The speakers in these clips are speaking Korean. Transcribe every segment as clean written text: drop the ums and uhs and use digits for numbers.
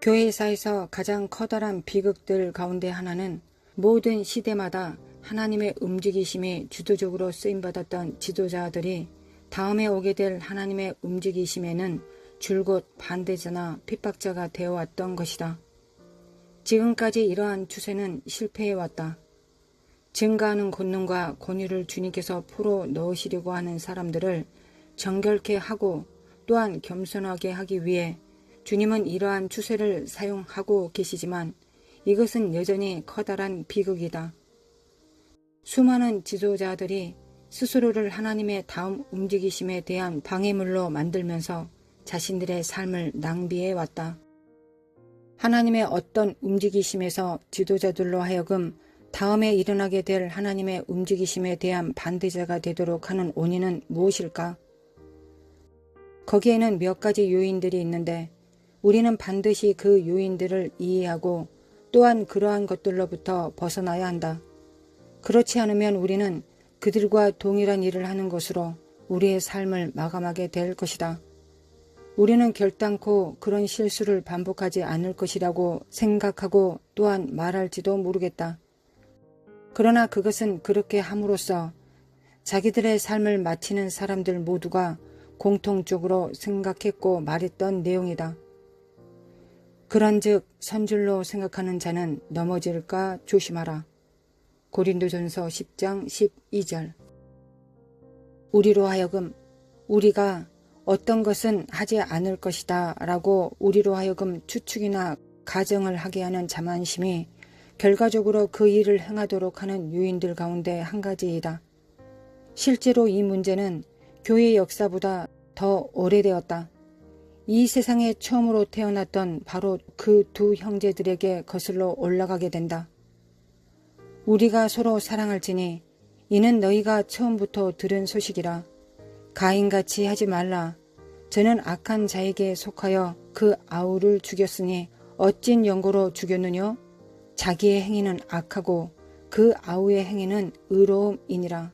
교회사에서 가장 커다란 비극들 가운데 하나는 모든 시대마다 하나님의 움직이심이 주도적으로 쓰임받았던 지도자들이 다음에 오게 될 하나님의 움직이심에는 줄곧 반대자나 핍박자가 되어왔던 것이다. 지금까지 이러한 추세는 실패해왔다. 증가하는 권능과 권위를 주님께서 풀어 넣으시려고 하는 사람들을 정결케 하고 또한 겸손하게 하기 위해 주님은 이러한 추세를 사용하고 계시지만 이것은 여전히 커다란 비극이다. 수많은 지도자들이 스스로를 하나님의 다음 움직이심에 대한 방해물로 만들면서 자신들의 삶을 낭비해 왔다. 하나님의 어떤 움직이심에서 지도자들로 하여금 다음에 일어나게 될 하나님의 움직이심에 대한 반대자가 되도록 하는 원인은 무엇일까? 거기에는 몇 가지 요인들이 있는데 우리는 반드시 그 요인들을 이해하고 또한 그러한 것들로부터 벗어나야 한다. 그렇지 않으면 우리는 그들과 동일한 일을 하는 것으로 우리의 삶을 마감하게 될 것이다. 우리는 결단코 그런 실수를 반복하지 않을 것이라고 생각하고 또한 말할지도 모르겠다. 그러나 그것은 그렇게 함으로써 자기들의 삶을 마치는 사람들 모두가 공통적으로 생각했고 말했던 내용이다. 그런즉 선줄로 생각하는 자는 넘어질까 조심하라. 고린도전서 10장 12절. 우리로 하여금 우리가 어떤 것은 하지 않을 것이다 라고 우리로 하여금 추측이나 가정을 하게 하는 자만심이 결과적으로 그 일을 행하도록 하는 요인들 가운데 한 가지이다. 실제로 이 문제는 교회 역사보다 더 오래되었다. 이 세상에 처음으로 태어났던 바로 그 두 형제들에게 거슬러 올라가게 된다. 우리가 서로 사랑할지니 이는 너희가 처음부터 들은 소식이라. 가인같이 하지 말라. 저는 악한 자에게 속하여 그 아우를 죽였으니 어찐 연고로 죽였느냐? 자기의 행위는 악하고 그 아우의 행위는 의로움이니라.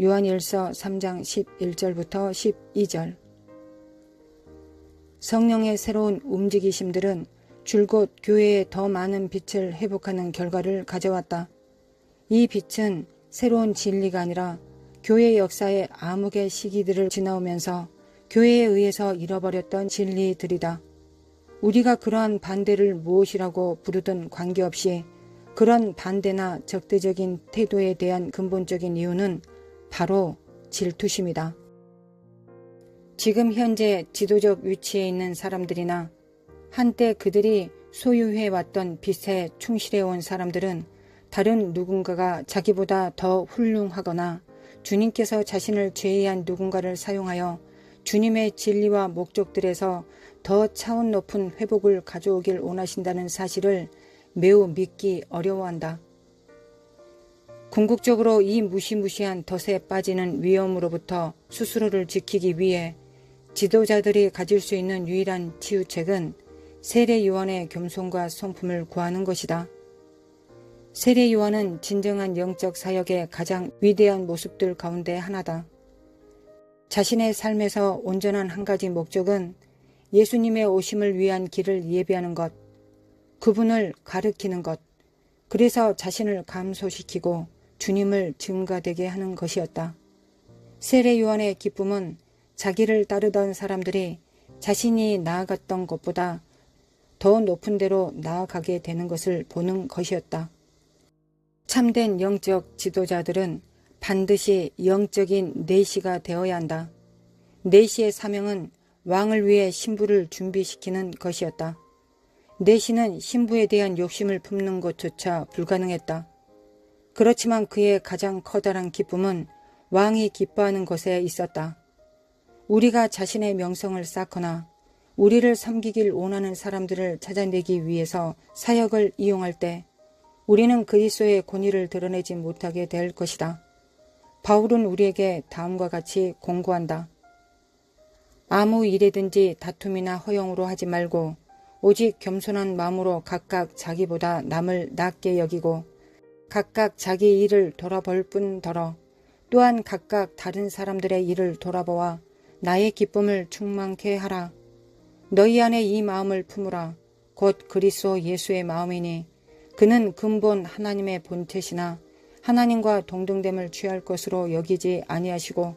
요한일서 3장 11절부터 12절. 성령의 새로운 움직이심들은 줄곧 교회에 더 많은 빛을 회복하는 결과를 가져왔다. 이 빛은 새로운 진리가 아니라 교회 역사의 암흑의 시기들을 지나오면서 교회에 의해서 잃어버렸던 진리들이다. 우리가 그러한 반대를 무엇이라고 부르든 관계없이 그런 반대나 적대적인 태도에 대한 근본적인 이유는 바로 질투심이다. 지금 현재 지도적 위치에 있는 사람들이나 한때 그들이 소유해왔던 빛에 충실해온 사람들은 다른 누군가가 자기보다 더 훌륭하거나 주님께서 자신을 제외한 누군가를 사용하여 주님의 진리와 목적들에서 더 차원 높은 회복을 가져오길 원하신다는 사실을 매우 믿기 어려워한다. 궁극적으로 이 무시무시한 덫에 빠지는 위험으로부터 스스로를 지키기 위해 지도자들이 가질 수 있는 유일한 치유책은 세례 요한의 겸손과 성품을 구하는 것이다. 세례 요한은 진정한 영적 사역의 가장 위대한 모습들 가운데 하나다. 자신의 삶에서 온전한 한 가지 목적은 예수님의 오심을 위한 길을 예비하는 것, 그분을 가르치는 것, 그래서 자신을 감소시키고 주님을 증가되게 하는 것이었다. 세례 요한의 기쁨은 자기를 따르던 사람들이 자신이 나아갔던 것보다 더 높은 데로 나아가게 되는 것을 보는 것이었다. 참된 영적 지도자들은 반드시 영적인 내시가 되어야 한다. 내시의 사명은 왕을 위해 신부를 준비시키는 것이었다. 내시는 신부에 대한 욕심을 품는 것조차 불가능했다. 그렇지만 그의 가장 커다란 기쁨은 왕이 기뻐하는 것에 있었다. 우리가 자신의 명성을 쌓거나 우리를 섬기길 원하는 사람들을 찾아내기 위해서 사역을 이용할 때 우리는 그리스도의 권위를 드러내지 못하게 될 것이다. 바울은 우리에게 다음과 같이 공고한다. 아무 일에든지 다툼이나 허용으로 하지 말고 오직 겸손한 마음으로 각각 자기보다 남을 낮게 여기고 각각 자기 일을 돌아볼 뿐더러 또한 각각 다른 사람들의 일을 돌아보아 나의 기쁨을 충만케 하라. 너희 안에 이 마음을 품으라. 곧 그리스도 예수의 마음이니 그는 근본 하나님의 본체시나 하나님과 동등됨을 취할 것으로 여기지 아니하시고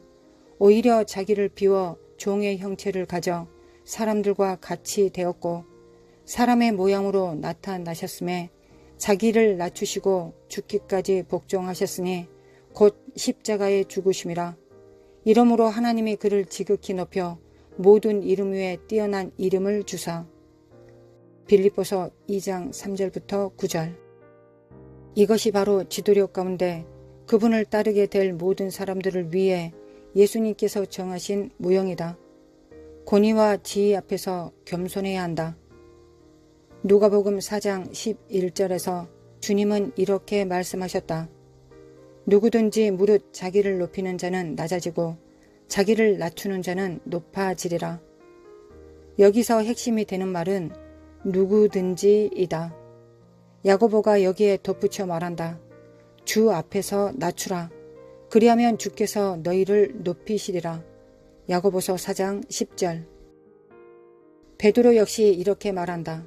오히려 자기를 비워 종의 형체를 가져 사람들과 같이 되었고 사람의 모양으로 나타나셨음에 자기를 낮추시고 죽기까지 복종하셨으니 곧 십자가의 죽으심이라. 이러므로 하나님이 그를 지극히 높여 모든 이름 위에 뛰어난 이름을 주사. 빌립보서 2장 3절부터 9절. 이것이 바로 지도력 가운데 그분을 따르게 될 모든 사람들을 위해 예수님께서 정하신 모형이다. 권위와 지위 앞에서 겸손해야 한다. 누가복음 4장 11절에서 주님은 이렇게 말씀하셨다. 누구든지 무릇 자기를 높이는 자는 낮아지고 자기를 낮추는 자는 높아지리라. 여기서 핵심이 되는 말은 누구든지이다. 야고보가 여기에 덧붙여 말한다. 주 앞에서 낮추라. 그리하면 주께서 너희를 높이시리라. 야고보서 4장 10절. 베드로 역시 이렇게 말한다.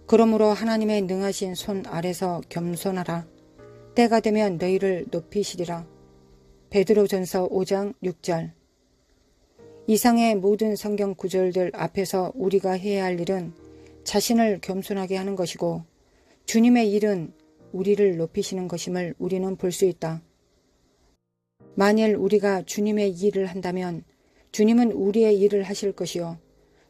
그러므로 하나님의 능하신 손 아래서 겸손하라. 때가 되면 너희를 높이시리라. 베드로전서 5장 6절. 이상의 모든 성경 구절들 앞에서 우리가 해야 할 일은 자신을 겸손하게 하는 것이고 주님의 일은 우리를 높이시는 것임을 우리는 볼 수 있다. 만일 우리가 주님의 일을 한다면 주님은 우리의 일을 하실 것이요.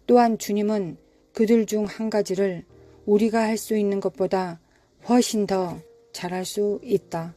또한 주님은 그들 중 한 가지를 우리가 할 수 있는 것보다 훨씬 더 잘할 수 있다.